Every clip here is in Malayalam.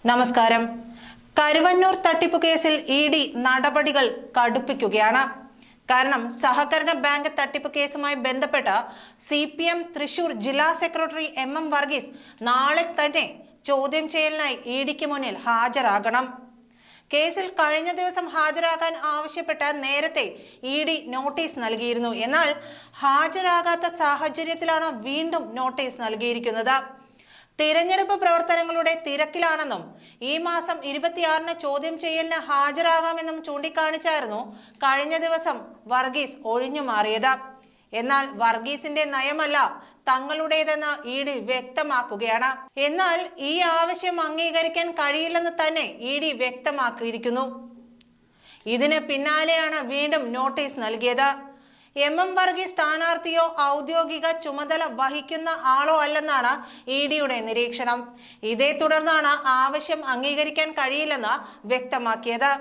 നമസ്കാരം. കരുവന്നൂർ തട്ടിപ്പ് കേസിൽ ഇഡി നടപടികൾ കടുപ്പിക്കുകയാണ്. കാരണം സഹകരണ ബാങ്ക് തട്ടിപ്പ് കേസുമായി ബന്ധപ്പെട്ട CPM തൃശൂർ ജില്ലാ സെക്രട്ടറി MM വർഗീസ് നാളെ തന്നെ ചോദ്യം ചെയ്യലിനായി ഇഡിക്ക് മുന്നിൽ ഹാജരാകണം. കേസിൽ കഴിഞ്ഞ ദിവസം ഹാജരാകാൻ ആവശ്യപ്പെട്ട നേരത്തെ ഇഡി നോട്ടീസ് നൽകിയിരുന്നു. എന്നാൽ ഹാജരാകാത്ത സാഹചര്യത്തിലാണ് വീണ്ടും നോട്ടീസ് നൽകിയിരിക്കുന്നത്. തിരഞ്ഞെടുപ്പ് പ്രവർത്തനങ്ങളുടെ തിരക്കിലാണെന്നും ഈ മാസം 26-ന് ചോദ്യം ചെയ്യലിന് ഹാജരാകാമെന്നും ചൂണ്ടിക്കാണിച്ചായിരുന്നു കഴിഞ്ഞ ദിവസം വർഗീസ് ഒഴിഞ്ഞു മാറിയത്. എന്നാൽ വർഗീസിന്റെ നയമല്ല തങ്ങളുടേതെന്ന് ഇഡി വ്യക്തമാക്കുകയാണ്. എന്നാൽ ഈ ആവശ്യം അംഗീകരിക്കാൻ കഴിയില്ലെന്ന് തന്നെ ഇഡി വ്യക്തമാക്കിയിരിക്കുന്നു. ഇതിന് പിന്നാലെയാണ് വീണ്ടും നോട്ടീസ് നൽകിയത്. MM വർഗീസ് സ്ഥാനാർത്ഥിയോ ഔദ്യോഗിക ചുമതല വഹിക്കുന്ന ആളോ അല്ലെന്നാണ് ഇഡിയുടെ നിരീക്ഷണം. ഇതേ തുടർന്നാണ് ആവശ്യം അംഗീകരിക്കാൻ കഴിയില്ലെന്ന് വ്യക്തമാക്കിയത്.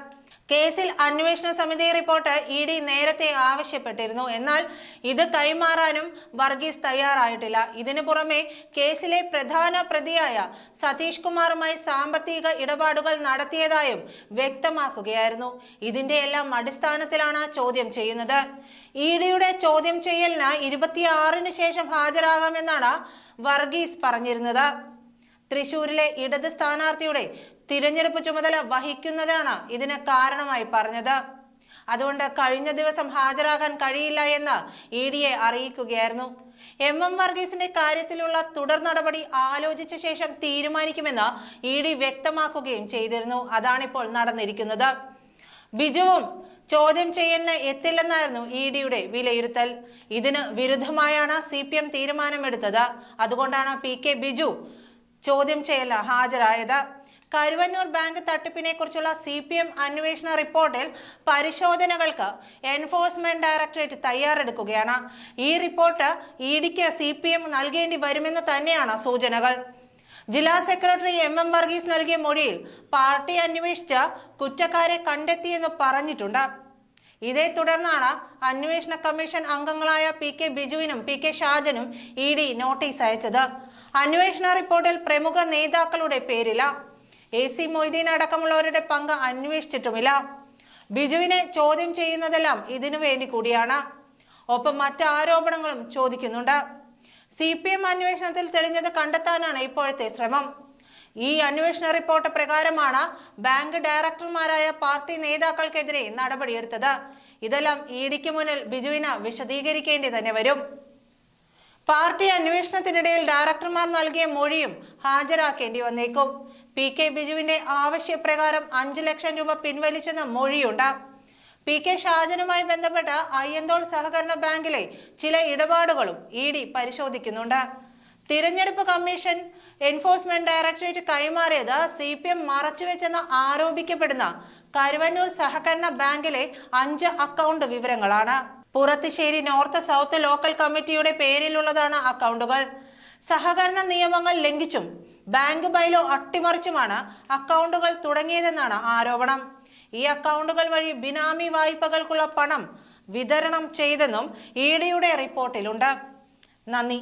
കേസിൽ അന്വേഷണ സമിതി റിപ്പോർട്ട് ഇഡി നേരത്തെ ആവശ്യപ്പെട്ടിരുന്നു. എന്നാൽ ഇത് കൈമാറാനും വർഗീസ് തയ്യാറായിട്ടില്ല. ഇതിനു പുറമെ കേസിലെ പ്രധാന പ്രതിയായ സതീഷ് കുമാറുമായി സാമ്പത്തിക ഇടപാടുകൾ നടത്തിയതായും വ്യക്തമാക്കുകയായിരുന്നു. ഇതിന്റെ എല്ലാം അടിസ്ഥാനത്തിലാണ് ചോദ്യം ചെയ്യുന്നത്. ഇഡിയുടെ ചോദ്യം ചെയ്യലിന് 26-ന് ശേഷം ഹാജരാകാമെന്നാണ് വർഗീസ് പറഞ്ഞിരുന്നത്. തൃശൂരിലെ ഇടത് സ്ഥാനാർത്ഥിയുടെ തിരഞ്ഞെടുപ്പ് ചുമതല വഹിക്കുന്നതാണ് ഇതിന് കാരണമായി പറഞ്ഞത്. അതുകൊണ്ട് കഴിഞ്ഞ ദിവസം ഹാജരാകാൻ കഴിയില്ല എന്ന് ഇഡിയെ അറിയിക്കുകയായിരുന്നു. MM വർഗീസിന്റെ കാര്യത്തിലുള്ള തുടർ നടപടി ആലോചിച്ച ശേഷം തീരുമാനിക്കുമെന്ന് ഇഡി വ്യക്തമാക്കുകയും ചെയ്തിരുന്നു. അതാണിപ്പോൾ നടന്നിരിക്കുന്നത്. ബിജുവും ചോദ്യം ചെയ്യലിന് എത്തില്ലെന്നായിരുന്നു ഇഡിയുടെ വിലയിരുത്തൽ. ഇതിന് വിരുദ്ധമായാണ് CPM തീരുമാനമെടുത്തത്. അതുകൊണ്ടാണ് PK ബിജു ചോദ്യം ചെയ്യലിന് ഹാജരായത്. കരുവന്നൂർ ബാങ്ക് തട്ടിപ്പിനെ കുറിച്ചുള്ള CPM അന്വേഷണ റിപ്പോർട്ടിൽ പരിശോധനകൾക്ക് എൻഫോഴ്സ്മെന്റ് ഡയറക്ടറേറ്റ് തയ്യാറെടുക്കുകയാണ്. ഈ റിപ്പോർട്ട് ഇഡിക്ക് CPM നൽകേണ്ടി വരുമെന്ന് തന്നെയാണ് സൂചനകൾ. ജില്ലാ സെക്രട്ടറി MM വർഗീസ് നൽകിയ മൊഴിയിൽ പാർട്ടി അന്വേഷിച്ച് കുറ്റക്കാരെ കണ്ടെത്തിയെന്ന് പറഞ്ഞിട്ടുണ്ട്. ഇതേ തുടർന്നാണ് അന്വേഷണ കമ്മീഷൻ അംഗങ്ങളായ PK ബിജുവിനും PK ഷാജനും ഇഡി നോട്ടീസ് അയച്ചത്. അന്വേഷണ റിപ്പോർട്ടിൽ പ്രമുഖ നേതാക്കളുടെ പേരില്ല. AC മൊയ്തീൻ അടക്കമുള്ളവരുടെ പങ്ക് അന്വേഷിച്ചിട്ടുമില്ല. ബിജുവിനെ ചോദ്യം ചെയ്യുന്നതെല്ലാം ഇതിനു വേണ്ടി കൂടിയാണ്. ഒപ്പം മറ്റ് ആരോപണങ്ങളും ചോദിക്കുന്നുണ്ട്. CPM അന്വേഷണത്തിൽ തെളിഞ്ഞത് കണ്ടെത്താനാണ് ഇപ്പോഴത്തെ ശ്രമം. ഈ അന്വേഷണ റിപ്പോർട്ട് പ്രകാരമാണ് ബാങ്ക് ഡയറക്ടർമാരായ പാർട്ടി നേതാക്കൾക്കെതിരെ നടപടിയെടുത്തത്. ഇതെല്ലാം ഇഡിക്ക് മുന്നിൽ ബിജുവിന് വിശദീകരിക്കേണ്ടി തന്നെ വരും. പാർട്ടി അന്വേഷണത്തിനിടയിൽ ഡയറക്ടർമാർ നൽകിയ മൊഴിയും ഹാജരാക്കേണ്ടി വന്നേക്കും. PK ബിജുവിന്റെ ആവശ്യപ്രകാരം 5 ലക്ഷം രൂപ പിൻവലിച്ചെന്ന മൊഴിയുണ്ട്. PK ഷാജനുമായി ബന്ധപ്പെട്ട അയ്യന്തോൾ സഹകരണ ബാങ്കിലെ ചില ഇടപാടുകളും ഇഡി പരിശോധിക്കുന്നുണ്ട്. തിരഞ്ഞെടുപ്പ് കമ്മീഷൻ എൻഫോഴ്സ്മെന്റ് ഡയറക്ടറേറ്റ് കൈമാറിയത് CPM മറച്ചുവെച്ചെന്ന് ആരോപിക്കപ്പെടുന്ന കരുവന്നൂർ സഹകരണ ബാങ്കിലെ 5 അക്കൗണ്ട് വിവരങ്ങളാണ്. പുറത്തുശ്ശേരി നോർത്ത് സൗത്ത് ലോക്കൽ കമ്മിറ്റിയുടെ പേരിലുള്ളതാണ് അക്കൗണ്ടുകൾ. സഹകരണ നിയമങ്ങൾ ലംഘിച്ചും ബാങ്ക് ബൈലോ അട്ടിമറിച്ചുമാണ് അക്കൗണ്ടുകൾ തുടങ്ങിയതെന്നാണ് ആരോപണം. ഈ അക്കൗണ്ടുകൾ വഴി ബിനാമി വായ്പകൾക്കുള്ള പണം വിതരണം ചെയ്തെന്നും ഇഡിയുടെ റിപ്പോർട്ടിലുണ്ട്. നന്ദി.